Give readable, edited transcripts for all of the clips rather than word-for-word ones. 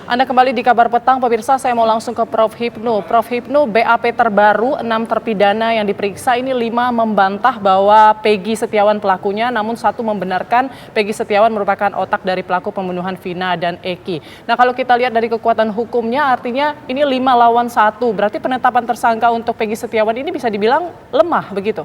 Anda kembali di Kabar Petang, pemirsa. Saya mau langsung ke Prof. Hipnu. Prof. Hipnu, BAP terbaru 6 terpidana yang diperiksa ini 5 membantah bahwa Peggy Setiawan pelakunya, namun 1 membenarkan Peggy Setiawan merupakan otak dari pelaku pembunuhan Vina dan Eki. Nah, kalau kita lihat dari kekuatan hukumnya, artinya ini 5 lawan 1. Berarti penetapan tersangka untuk Peggy Setiawan ini bisa dibilang lemah, begitu?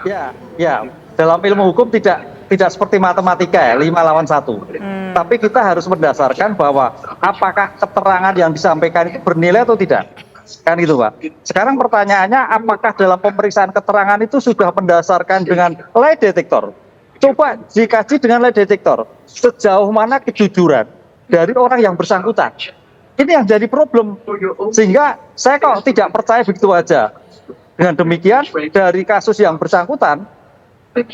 Ya. Dalam ilmu hukum tidak seperti matematika ya, 5 lawan 1. Tapi kita harus mendasarkan bahwa apakah keterangan yang disampaikan itu bernilai atau tidak. Kan gitu, Pak. Sekarang pertanyaannya, apakah dalam pemeriksaan keterangan itu sudah mendasarkan dengan lie detector? Coba dikaji dengan lie detector. Sejauh mana kejujuran dari orang yang bersangkutan. Ini yang jadi problem. Sehingga saya kok tidak percaya begitu aja. Dengan demikian, dari kasus yang bersangkutan,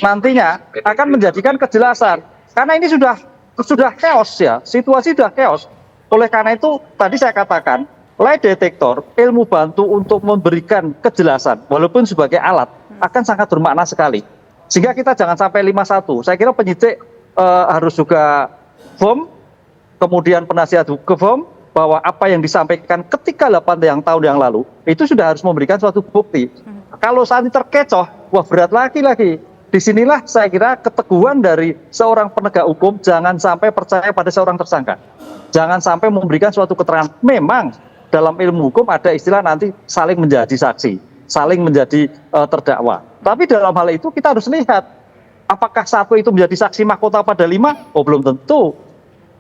nantinya akan menjadikan kejelasan. Karena ini sudah chaos ya, situasi sudah chaos. Oleh karena itu, tadi saya katakan, lie detector, ilmu bantu untuk memberikan kejelasan, walaupun sebagai alat, akan sangat bermakna sekali. Sehingga kita jangan sampai 5-1. Saya kira penyidik harus juga firm, kemudian penasihat hukum, bahwa apa yang disampaikan ketika 8 tahun yang lalu, itu sudah harus memberikan suatu bukti. Kalau saat ini terkecoh, wah berat lagi. Disinilah saya kira keteguhan dari seorang penegak hukum, jangan sampai percaya pada seorang tersangka. Jangan sampai memberikan suatu keterangan. Memang dalam ilmu hukum ada istilah nanti saling menjadi saksi, saling menjadi terdakwa. Tapi dalam hal itu kita harus lihat, apakah 1 itu menjadi saksi mahkota pada 5? Oh belum tentu.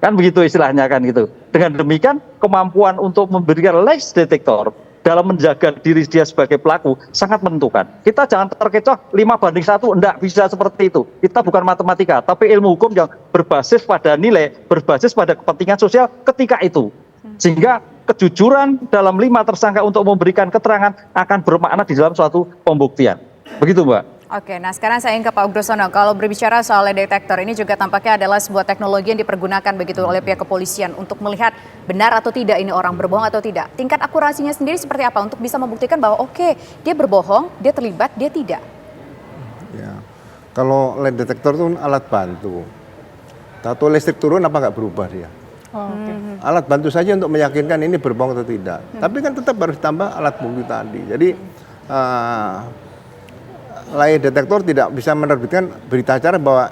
Kan begitu istilahnya kan gitu. Dengan demikian kemampuan untuk memberikan lie detector dalam menjaga diri dia sebagai pelaku sangat menentukan. Kita jangan terkecoh 5-1, enggak bisa seperti itu. Kita bukan matematika, tapi ilmu hukum yang berbasis pada nilai, berbasis pada kepentingan sosial ketika itu. Sehingga kejujuran dalam 5 tersangka untuk memberikan keterangan akan bermakna di dalam suatu pembuktian. Begitu, Mbak. Oke, nah sekarang saya ingin ke Pak Ugrosono. Kalau berbicara soal lie detector ini juga tampaknya adalah sebuah teknologi yang dipergunakan begitu oleh pihak kepolisian untuk melihat benar atau tidak ini orang berbohong atau tidak. Tingkat akurasinya sendiri seperti apa untuk bisa membuktikan bahwa oke, dia berbohong, dia terlibat, dia tidak? Ya, kalau lie detector itu alat bantu. Tahu listrik turun apa nggak berubah dia? Alat bantu saja untuk meyakinkan ini berbohong atau tidak. Tapi kan tetap harus ditambah alat bukti tadi. Jadi lie detector tidak bisa menerbitkan berita acara bahwa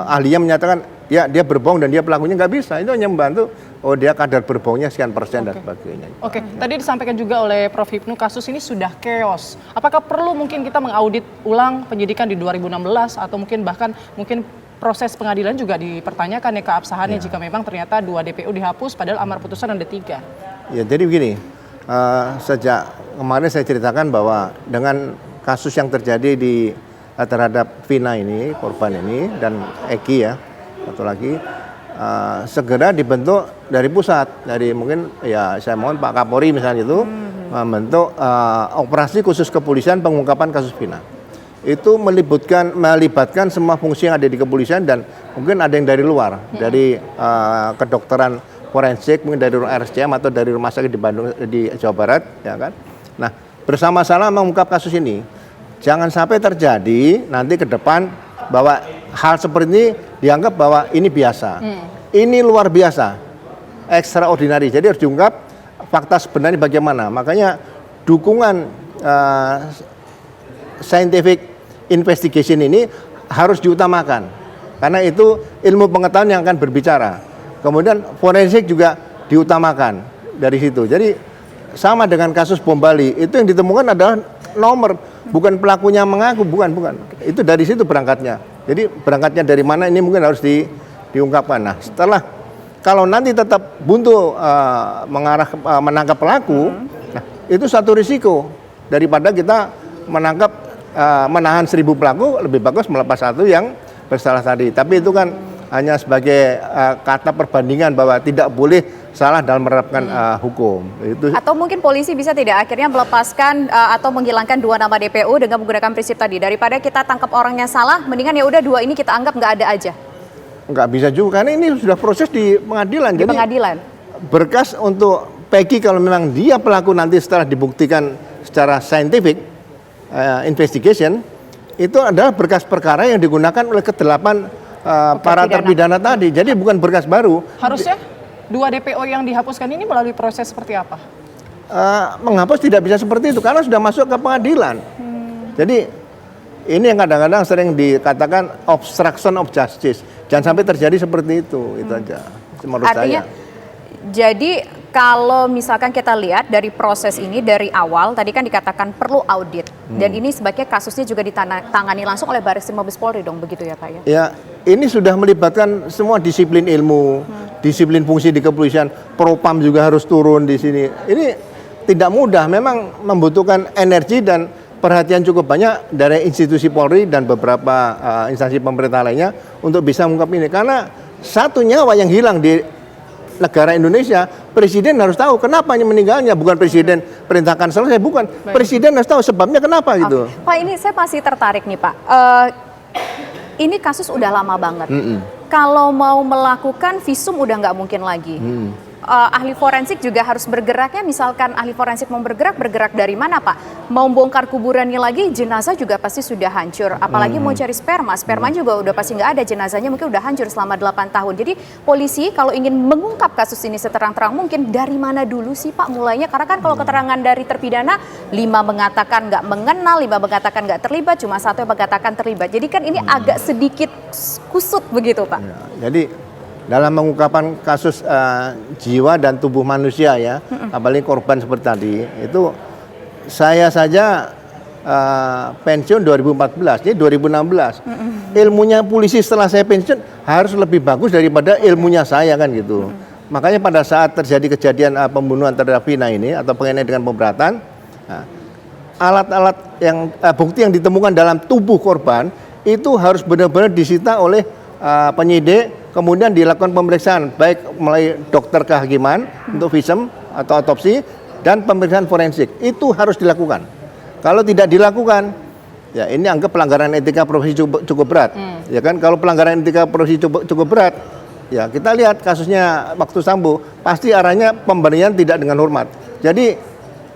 ahlinya menyatakan ya dia berbohong dan dia pelakunya, nggak bisa. Itu hanya membantu dia kadar berbohongnya sekian persen dan sebagainya. Oke, tadi disampaikan juga oleh Prof. Hipnu kasus ini sudah chaos. Apakah perlu mungkin kita mengaudit ulang penyidikan di 2016 atau mungkin proses pengadilan juga dipertanyakan ya keabsahannya jika memang ternyata 2 DPO dihapus padahal amar putusan ada 3. Ya, jadi begini, sejak kemarin saya ceritakan bahwa dengan kasus yang terjadi terhadap Vina ini, korban ini, dan Eki ya, satu lagi, segera dibentuk dari pusat, dari mungkin ya saya mohon Pak Kapolri misalnya itu, membentuk operasi khusus kepolisian pengungkapan kasus Vina. Itu melibatkan semua fungsi yang ada di kepolisian dan mungkin ada yang dari luar, dari kedokteran forensik, mungkin dari RSCM atau dari rumah sakit di Bandung, di Jawa Barat, ya kan. Nah, bersama-sama mengungkap kasus ini. Jangan sampai terjadi nanti ke depan bahwa hal seperti ini dianggap bahwa ini biasa. Ini luar biasa, extraordinary. Jadi harus diungkap fakta sebenarnya bagaimana. Makanya dukungan scientific investigation ini harus diutamakan. Karena itu ilmu pengetahuan yang akan berbicara. Kemudian forensik juga diutamakan dari situ. Jadi sama dengan kasus bom Bali, itu yang ditemukan adalah nomor, bukan pelakunya mengaku, bukan. Itu dari situ berangkatnya. Jadi berangkatnya dari mana ini mungkin harus diungkapkan. Nah, setelah kalau nanti tetap buntu menangkap pelaku, nah itu satu risiko daripada kita menahan 1000 pelaku, lebih bagus melepas 1 yang bersalah tadi. Tapi itu kan hanya sebagai kata perbandingan bahwa tidak boleh salah dalam menerapkan hukum. Itu. Atau mungkin polisi bisa tidak akhirnya melepaskan atau menghilangkan 2 nama DPO dengan menggunakan prinsip tadi, daripada kita tangkap orangnya salah, mendingan ya udah 2 ini kita anggap nggak ada aja. Nggak bisa juga, karena ini sudah proses di pengadilan. Jadi pengadilan. Berkas untuk Peggy kalau memang dia pelaku nanti setelah dibuktikan secara scientific investigation, itu adalah berkas perkara yang digunakan oleh ke-8 para terpidana tadi. Jadi bukan berkas baru. Harusnya dua DPO yang dihapuskan ini melalui proses seperti apa? Menghapus tidak bisa seperti itu karena sudah masuk ke pengadilan. Jadi ini yang kadang-kadang sering dikatakan obstruction of justice. Jangan sampai terjadi seperti itu aja menurut Artinya, saya. jadi kalau misalkan kita lihat dari proses ini dari awal, tadi kan dikatakan perlu audit. Dan ini sebaiknya kasusnya juga ditangani langsung oleh Barreskrim Mabes Polri dong, begitu ya Pak ya? Ya, ini sudah melibatkan semua disiplin ilmu, disiplin fungsi di kepolisian. Propam juga harus turun di sini. Ini tidak mudah, memang membutuhkan energi dan perhatian cukup banyak dari institusi Polri dan beberapa instansi pemerintah lainnya untuk bisa mengungkap ini. Karena satu nyawa yang hilang di negara Indonesia, presiden harus tahu kenapa meninggalnya, bukan presiden perintahkan selesai, bukan. Presiden harus tahu sebabnya kenapa gitu. Pak, ini saya masih tertarik nih Pak. Ini kasus udah lama banget. Kalau mau melakukan visum udah nggak mungkin lagi. Ahli forensik juga harus bergeraknya, misalkan ahli forensik mau bergerak dari mana Pak? Mau bongkar kuburannya lagi, jenazah juga pasti sudah hancur. Apalagi mau cari sperma juga udah pasti nggak ada, jenazahnya mungkin udah hancur selama 8 tahun. Jadi polisi kalau ingin mengungkap kasus ini seterang-terang mungkin, dari mana dulu sih Pak mulainya? Karena kan kalau keterangan dari terpidana, 5 mengatakan nggak mengenal, 5 mengatakan nggak terlibat, cuma 1 yang mengatakan terlibat. Jadi kan ini agak sedikit kusut begitu Pak. Ya, jadi dalam mengungkapkan kasus jiwa dan tubuh manusia ya, apalagi korban seperti tadi, itu saya saja pensiun 2014, jadi 2016. Ilmunya polisi setelah saya pensiun harus lebih bagus daripada ilmunya saya kan gitu. Makanya pada saat terjadi kejadian pembunuhan terhadap Vina ini atau penganiayaan dengan pemberatan, alat-alat yang bukti yang ditemukan dalam tubuh korban itu harus benar-benar disita oleh penyidik, kemudian dilakukan pemeriksaan baik melalui dokter kehakiman untuk visum atau otopsi dan pemeriksaan forensik. Itu harus dilakukan. Kalau tidak dilakukan, ya ini anggap pelanggaran etika profesi cukup berat. Ya kan, kalau pelanggaran etika profesi cukup berat, ya kita lihat kasusnya waktu Sambo, pasti arahnya pemberian tidak dengan hormat. Jadi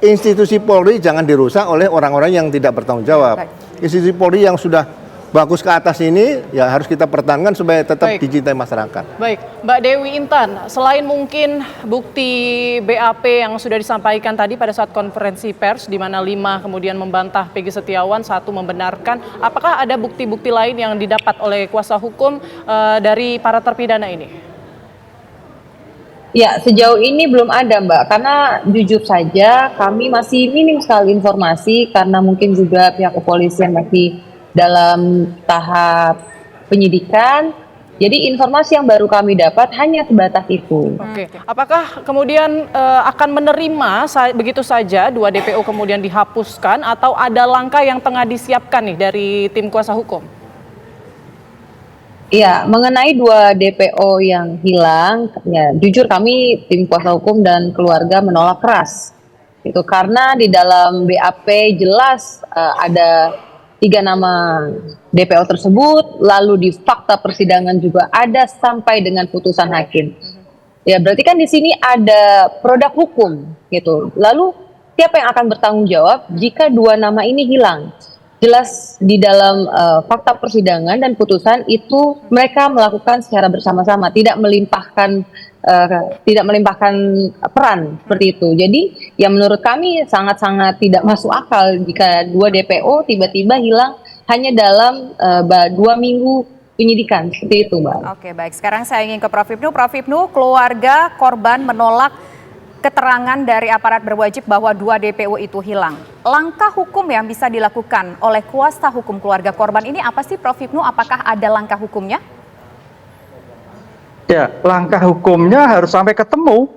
institusi Polri jangan dirusak oleh orang-orang yang tidak bertanggung jawab. Institusi Polri yang sudah bagus ke atas ini ya harus kita pertahankan supaya tetap dicintai masyarakat. Baik, Mbak Dewi Intan, selain mungkin bukti BAP yang sudah disampaikan tadi pada saat konferensi pers, di mana 5 kemudian membantah Peggy Setiawan, 1 membenarkan, apakah ada bukti-bukti lain yang didapat oleh kuasa hukum dari para terpidana ini? Ya, sejauh ini belum ada Mbak, karena jujur saja kami masih minim sekali informasi karena mungkin juga pihak kepolisian masih dalam tahap penyidikan. Jadi informasi yang baru kami dapat hanya sebatas itu. Oke, apakah kemudian akan menerima begitu saja 2 DPO kemudian dihapuskan atau ada langkah yang tengah disiapkan nih dari tim kuasa hukum? Iya, mengenai 2 DPO yang hilang, ya jujur kami tim kuasa hukum dan keluarga menolak keras. Itu karena di dalam BAP jelas ada 3 nama DPO tersebut, lalu di fakta persidangan juga ada sampai dengan putusan hakim. Ya berarti kan di sini ada produk hukum gitu. Lalu siapa yang akan bertanggung jawab jika 2 nama ini hilang? Jelas di dalam fakta persidangan dan putusan itu mereka melakukan secara bersama-sama, tidak melimpahkan peran seperti itu. Jadi ya menurut kami sangat-sangat tidak masuk akal jika 2 DPO tiba-tiba hilang hanya dalam 2 minggu penyidikan seperti itu, Mbak. Oke, baik. Sekarang saya ingin ke Prof. Hipnu. Prof. Hipnu, keluarga korban menolak keterangan dari aparat berwajib bahwa 2 DPO itu hilang. Langkah hukum yang bisa dilakukan oleh kuasa hukum keluarga korban ini apa sih, Prof. Hipnu? Apakah ada langkah hukumnya? Ya, langkah hukumnya harus sampai ketemu.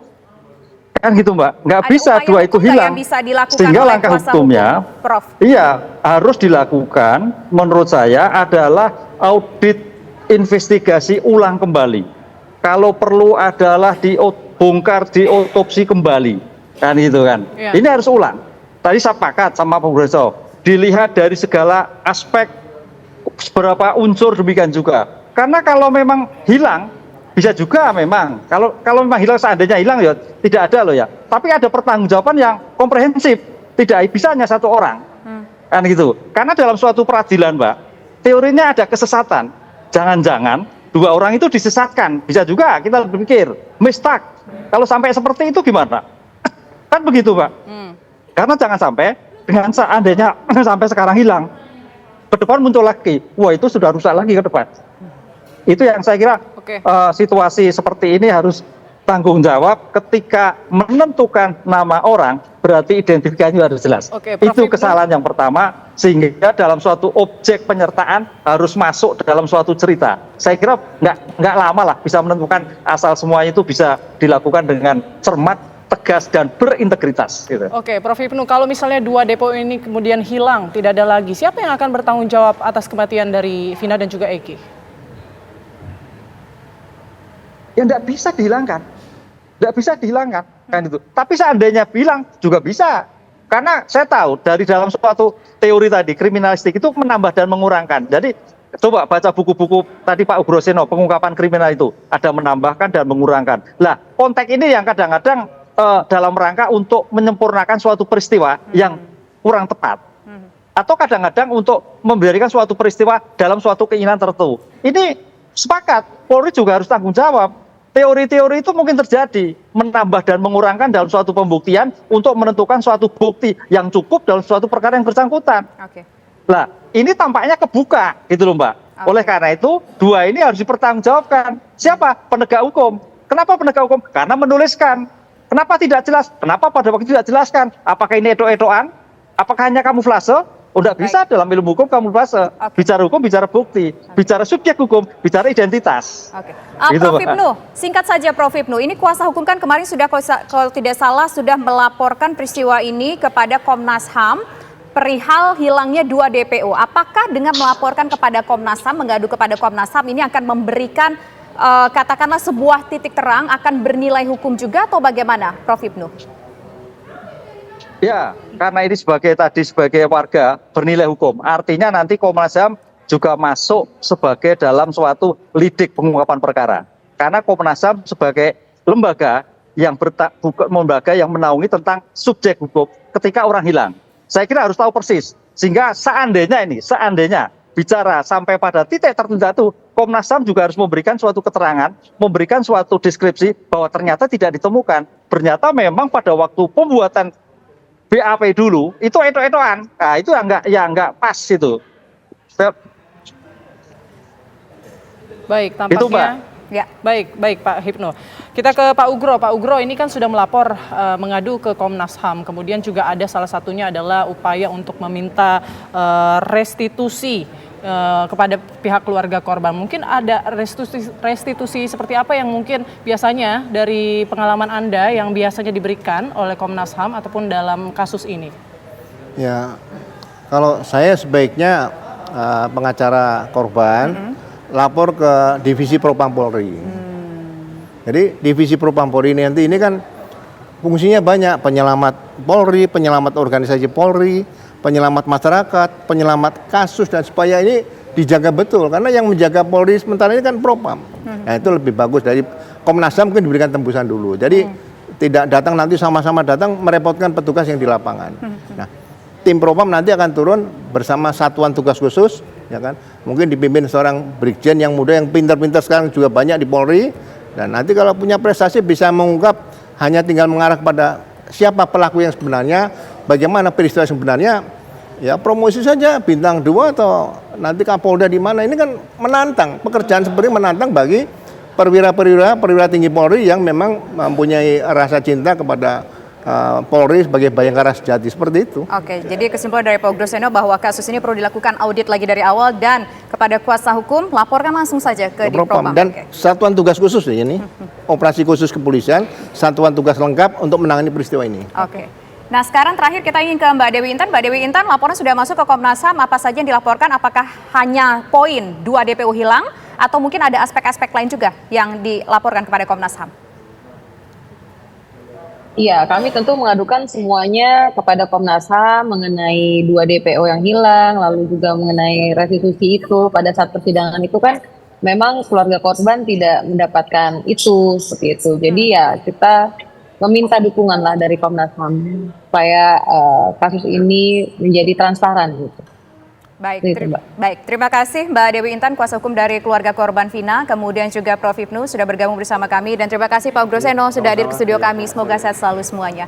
Kan gitu Mbak, nggak Ada bisa upaya 2 itu hukum nggak hilang. yang bisa dilakukan Sehingga oleh langkah kuasa hukumnya, hukum, Prof? Iya, harus dilakukan menurut saya adalah audit investigasi ulang kembali. Kalau perlu adalah dibongkar, diotopsi kembali. Kan gitu kan. Ya. Ini harus ulang. Tadi saya sepakat sama Pak Burhanto, dilihat dari segala aspek, seberapa unsur demikian juga. Karena kalau memang hilang, bisa juga memang, kalau memang hilang, seandainya hilang ya tidak ada loh ya. Tapi ada pertanggungjawaban yang komprehensif, tidak bisa hanya 1 orang. Kan gitu. Karena dalam suatu peradilan Mbak, teorinya ada kesesatan. Jangan-jangan dua orang itu disesatkan. Bisa juga kita berpikir, mistak. Kalau sampai seperti itu gimana? Kan begitu, Pak. Karena jangan sampai dengan seandainya sampai sekarang hilang, ke depan muncul lagi. Wah, itu sudah rusak lagi ke depan. Itu yang saya kira situasi seperti ini harus tanggung jawab ketika menentukan nama orang, berarti identifikasinya harus jelas. Itu kesalahan yang pertama, sehingga dalam suatu objek penyertaan harus masuk dalam suatu cerita. Saya kira nggak lama lah bisa menentukan, asal semuanya itu bisa dilakukan dengan cermat, tegas, dan berintegritas. Gitu. Oke, Prof. Hipnu, kalau misalnya 2 DPO ini kemudian hilang, tidak ada lagi, siapa yang akan bertanggung jawab atas kematian dari Vina dan juga Eki? Ya nggak bisa dihilangkan. Nggak bisa dihilangkan, kan itu. Tapi seandainya bilang juga bisa. Karena saya tahu dari dalam suatu teori tadi, kriminalistik itu menambah dan mengurangkan. Jadi coba baca buku-buku tadi Pak Ugroseno, pengungkapan kriminal itu. Ada menambahkan dan mengurangkan. Lah, konteks ini yang kadang-kadang dalam rangka untuk menyempurnakan suatu peristiwa yang kurang tepat. Atau kadang-kadang untuk memberikan suatu peristiwa dalam suatu keinginan tertentu. Ini sepakat, Polri juga harus tanggung jawab. Teori-teori itu mungkin terjadi, menambah dan mengurangkan dalam suatu pembuktian untuk menentukan suatu bukti yang cukup dalam suatu perkara yang bersangkutan. Nah, ini tampaknya kebuka, gitu loh Mbak. Oleh karena itu, 2 ini harus dipertanggungjawabkan. Siapa? Penegak hukum. Kenapa penegak hukum? Karena menuliskan. Kenapa tidak jelas? Kenapa pada waktu itu tidak jelaskan? Apakah ini edo-edoan? Apakah hanya kamuflase? Oh, tidak bisa dalam ilmu hukum kamuflase. Bicara hukum, bicara bukti. Bicara subjek hukum, bicara identitas. Gitu, Prof. Hipnu, singkat saja Prof. Hipnu. Ini kuasa hukum kan kemarin sudah, kalau tidak salah, sudah melaporkan peristiwa ini kepada Komnas HAM perihal hilangnya 2 DPO. Apakah dengan melaporkan kepada Komnas HAM, mengadu kepada Komnas HAM ini akan memberikan katakanlah sebuah titik terang, akan bernilai hukum juga atau bagaimana, Prof. Hipnu? Ya, karena ini sebagai warga bernilai hukum. Artinya nanti Komnas HAM juga masuk sebagai dalam suatu lidik pengungkapan perkara. Karena Komnas HAM sebagai lembaga yang menaungi tentang subjek hukum ketika orang hilang. Saya kira harus tahu persis. Sehingga seandainya bicara sampai pada titik tertentu, Komnas HAM juga harus memberikan suatu keterangan, memberikan suatu deskripsi bahwa ternyata tidak ditemukan. Ternyata memang pada waktu pembuatan BAP dulu itu edo-edoan. Nah, itu yang enggak pas itu. Baik, tampaknya. Itu, Mbak. Ya, baik Pak Hipnu. Kita ke Pak Ugro. Pak Ugro ini kan sudah melapor mengadu ke Komnas HAM. Kemudian juga ada salah satunya adalah upaya untuk meminta restitusi kepada pihak keluarga korban. Mungkin ada restitusi seperti apa yang mungkin biasanya dari pengalaman Anda yang biasanya diberikan oleh Komnas HAM ataupun dalam kasus ini? Ya, kalau saya sebaiknya pengacara korban lapor ke Divisi Propam Polri. Jadi Divisi Propam Polri ini kan fungsinya banyak, penyelamat Polri, penyelamat organisasi Polri, penyelamat masyarakat, penyelamat kasus, dan supaya ini dijaga betul. Karena yang menjaga Polri sementara ini kan Propam. Nah, itu lebih bagus dari Komnas HAM, mungkin diberikan tembusan dulu. Jadi tidak datang nanti sama-sama datang merepotkan petugas yang di lapangan. Nah, tim Propam nanti akan turun bersama satuan tugas khusus, ya kan? Mungkin dipimpin seorang brigjen yang muda, yang pintar-pintar sekarang juga banyak di Polri. Dan nanti kalau punya prestasi bisa mengungkap, hanya tinggal mengarah kepada siapa pelaku yang sebenarnya, bagaimana peristiwa sebenarnya, ya promosi saja bintang 2 atau nanti Kapolda di mana. Ini kan menantang, pekerjaan seperti menantang bagi perwira tinggi Polri yang memang mempunyai rasa cinta kepada Polri sebagai bayangkara sejati, seperti itu. Oke, jadi kesimpulan dari Pak Ugroseno bahwa kasus ini perlu dilakukan audit lagi dari awal dan kepada kuasa hukum laporkan langsung saja ke Propam. Dan satuan tugas khusus ini, operasi khusus kepolisian, satuan tugas lengkap untuk menangani peristiwa ini. Oke. Nah, sekarang terakhir kita ingin ke Mbak Dewi Intan. Mbak Dewi Intan, laporan sudah masuk ke Komnas HAM. Apa saja yang dilaporkan? Apakah hanya poin 2 DPO hilang atau mungkin ada aspek-aspek lain juga yang dilaporkan kepada Komnas HAM? Iya, kami tentu mengadukan semuanya kepada Komnas HAM mengenai 2 DPO yang hilang, lalu juga mengenai restitusi itu. Pada saat persidangan itu kan memang keluarga korban tidak mendapatkan itu, seperti itu. Jadi ya kita meminta dukungan lah dari Komnas HAM supaya kasus ini menjadi transparan gitu. Baik, Gitu, Mbak. baik. Terima kasih Mbak Dewi Intan, kuasa hukum dari keluarga korban Vina, kemudian juga Prof Hipnu sudah bergabung bersama kami, dan terima kasih Pak Groseno sudah hadir ke studio kami. Semoga sehat selalu semuanya.